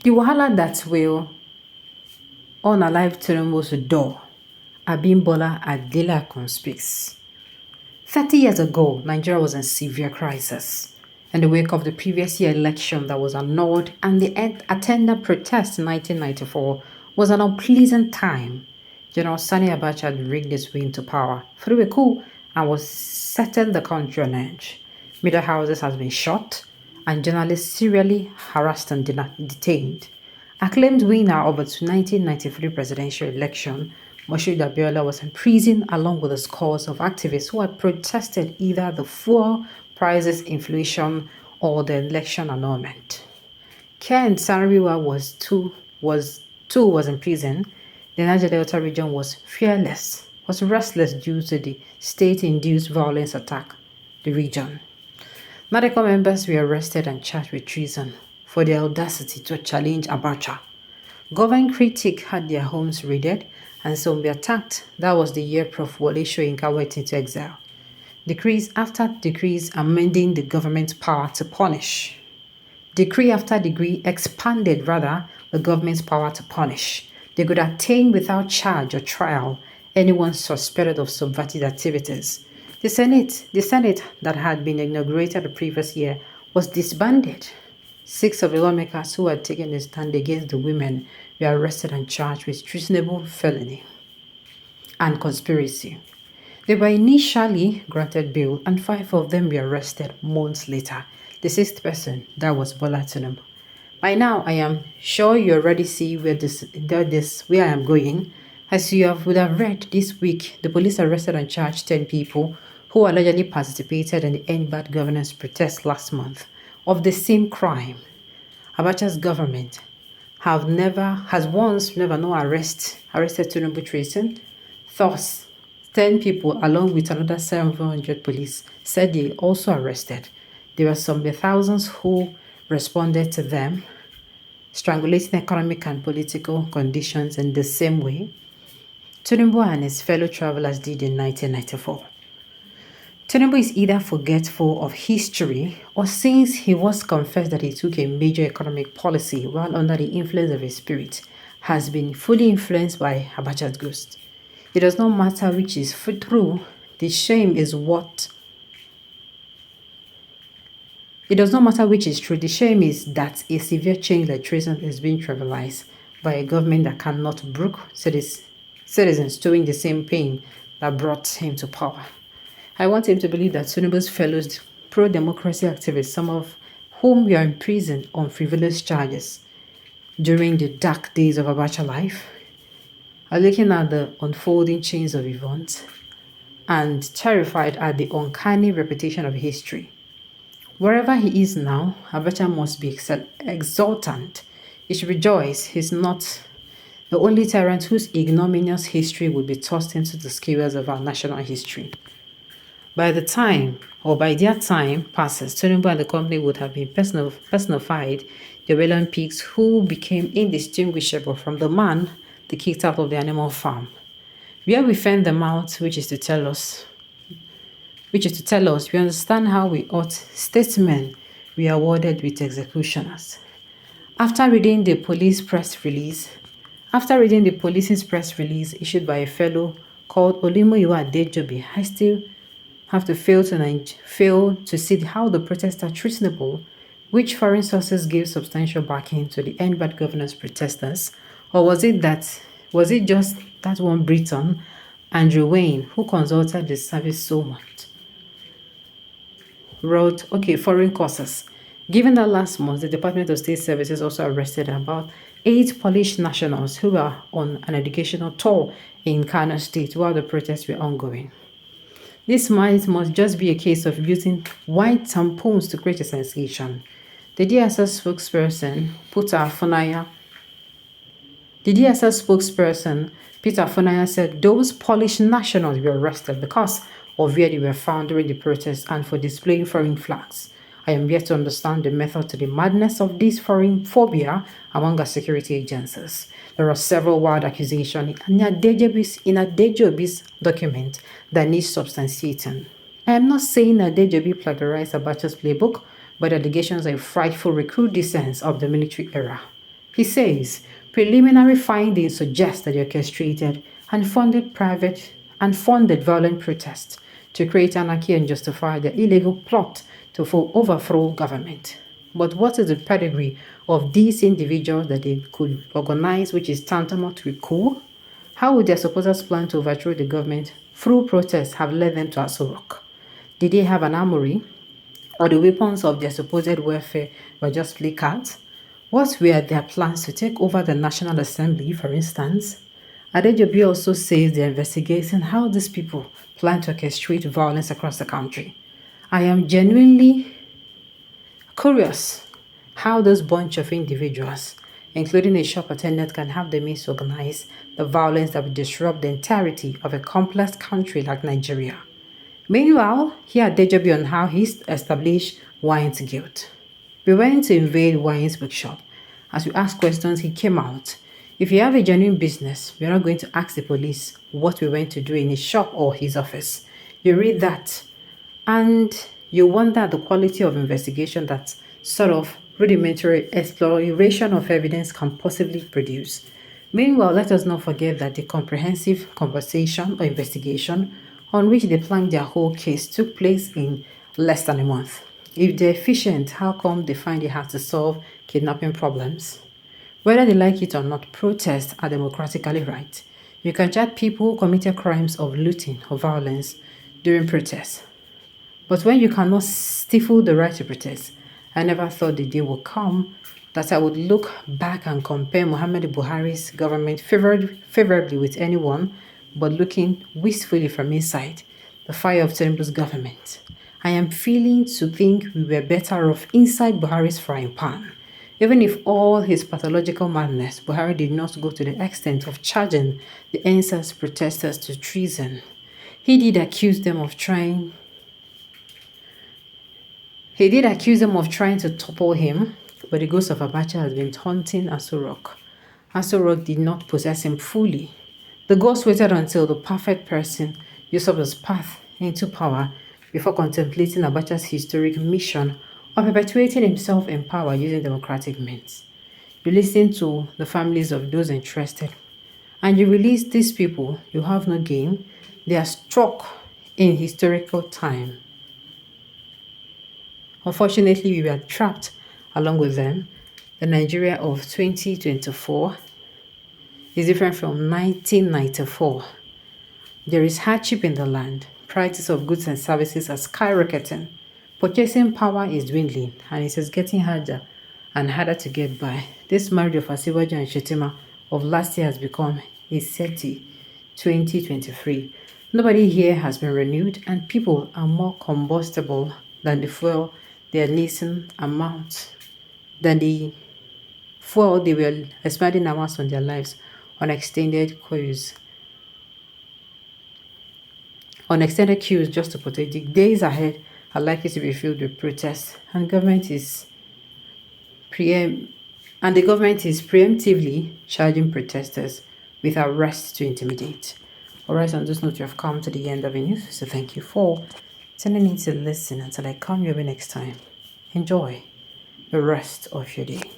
The wahala that will unalive Tinubu's door, Abimbola Adelakun speaks. 30 years ago, Nigeria was in severe crisis. In the wake of the previous year election that was annulled and the attendant protest in 1994 was an unpleasant time. General Sani Abacha had rigged his way into power through a coup and was setting the country on edge. Media houses has been shot and journalists serially harassed and detained. Acclaimed winner of the 1993 presidential election, Moshood Abiola was in prison along with a scores of activists who had protested either the fuel prices inflation or the election annulment. Ken Sariwa was in prison. The Niger Delta region was restless due to the state-induced violence attack the region. Medical members were arrested and charged with treason for their audacity to challenge Abacha. Government critics had their homes raided and some were attacked. That was the year Prof. Wole Soyinka went into exile. Decrees after decrees amending the government's power to punish. Decree after decree expanded, the government's power to punish. They could attain without charge or trial anyone suspected of subverted activities. The Senate that had been inaugurated the previous year was disbanded. 6 of the lawmakers who had taken a stand against the women were arrested and charged with treasonable felony and conspiracy. They were initially granted bail and 5 of them were arrested months later. The 6th person, that was Bola Tinubu. By now, I am sure you already see where I am going. As you would have read this week, the police arrested and charged 10 people who allegedly participated in the End Bad Governance protest last month of the same crime. Abacha's government has once never arrested Tinubu Treason. Thus, 10 people along with another 700 police said they also arrested. There were some thousands who responded to them, strangulating economic and political conditions in the same way Tinubu and his fellow travelers did in 1994. Tinubu is either forgetful of history or since he was confessed that he took a major economic policy while under the influence of his spirit, has been fully influenced by Abacha's ghost. It does not matter which is true, the shame is what. It does not matter which is true, the shame is that a severe change like Treason is being trivialized by a government that cannot brook citizens doing the same pain that brought him to power. I want him to believe that Tinubu's fellows pro-democracy activists, some of whom were imprisoned on frivolous charges during the dark days of Abacha life, are looking at the unfolding chains of events and terrified at the uncanny repetition of history. Wherever he is now, Abacha must be exultant. He should rejoice he's not the only tyrant whose ignominious history will be tossed into the scales of our national history. By their time passes, Tinubu and the company would have been personified the Wailing pigs who became indistinguishable from the man they kicked out of the animal farm. Where we find them out, which is to tell us, we understand how we ought statesmen we are awarded with executioners. After reading the police's press release issued by a fellow called Olumuyiwa Adejobi, I still have to fail to see how the protests are treasonable, which foreign sources gave substantial backing to the End Bad Governance protesters, or was it just that one Briton, Andrew Wayne, who consulted the service so much, wrote, foreign causes. Given that last month, the Department of State Services also arrested about 8 Polish nationals who were on an educational tour in Kano State while the protests were ongoing. This must just be a case of using white tampons to create a sensation. The DSS spokesperson, Peter Funaya, said those Polish nationals were arrested because of where they were found during the protests and for displaying foreign flags. I am yet to understand the method to the madness of this foreign phobia among our security agencies. There are several wild accusations in Adejobi's document that needs substantiating. I am not saying Adejobi plagiarized Abacha's playbook, but allegations are a frightful recrudescence of the military era. He says preliminary findings suggest that he orchestrated and funded violent protests to create anarchy and justify the illegal plot to overthrow government. But what is the pedigree of these individuals that they could organize, which is tantamount to a coup? How would their supporters plan to overthrow the government through protests have led them to Aso Rock? Did they have an armory? Or the weapons of their supposed warfare were just placards? What were their plans to take over the National Assembly, for instance? Adejobi also says they're investigating how these people plan to orchestrate violence across the country. I am genuinely curious how this bunch of individuals, including a shop attendant, can have the means to organize the violence that would disrupt the entirety of a complex country like Nigeria. Meanwhile, here at Dejobi on how he established Wine's guilt. We went to invade Wine's bookshop. As we asked questions, he came out. If you have a genuine business, we're not going to ask the police what we went to do in his shop or his office. You read that, and you wonder at the quality of investigation that sort of rudimentary exploration of evidence can possibly produce. Meanwhile, let us not forget that the comprehensive conversation or investigation on which they planned their whole case took place in less than a month. If they're efficient, how come they find it hard to solve kidnapping problems? Whether they like it or not, protests are democratically right. You can charge people who committed crimes of looting or violence during protests. But when you cannot stifle the right to protest, I never thought the day would come that I would look back and compare Muhammadu Buhari's government favorably with anyone, but looking wistfully from inside the fire of Tinubu's government. I am feeling to think we were better off inside Buhari's frying pan. Even if all his pathological madness, Buhari did not go to the extent of charging the NSAS protesters to treason. He did accuse them of trying to topple him, but the ghost of Abacha has been haunting Aso Rock. Aso Rock did not possess him fully. The ghost waited until the perfect person usurped his path into power before contemplating Abacha's historic mission of perpetuating himself in power using democratic means. You listen to the families of those interested, and you release these people. You have no game. They are struck in historical time. Unfortunately, we were trapped along with them. The Nigeria of 2024 is different from 1994. There is hardship in the land. Prices of goods and services are skyrocketing. Purchasing power is dwindling, and it is getting harder and harder to get by. This marriage of Asiwaju and Shetima of last year has become a SETI 2023. Nobody here has been renewed, and people are more combustible than the fuel they are leasing amount, than the fuel they were expending amounts on their lives on extended queues just to protect. The days ahead are likely to be filled with protests, and the government is preemptively charging protesters with arrests to intimidate. Alright, on this note, you have come to the end of the news, so thank you for tuning in to listen. Until I come your way next time, enjoy the rest of your day.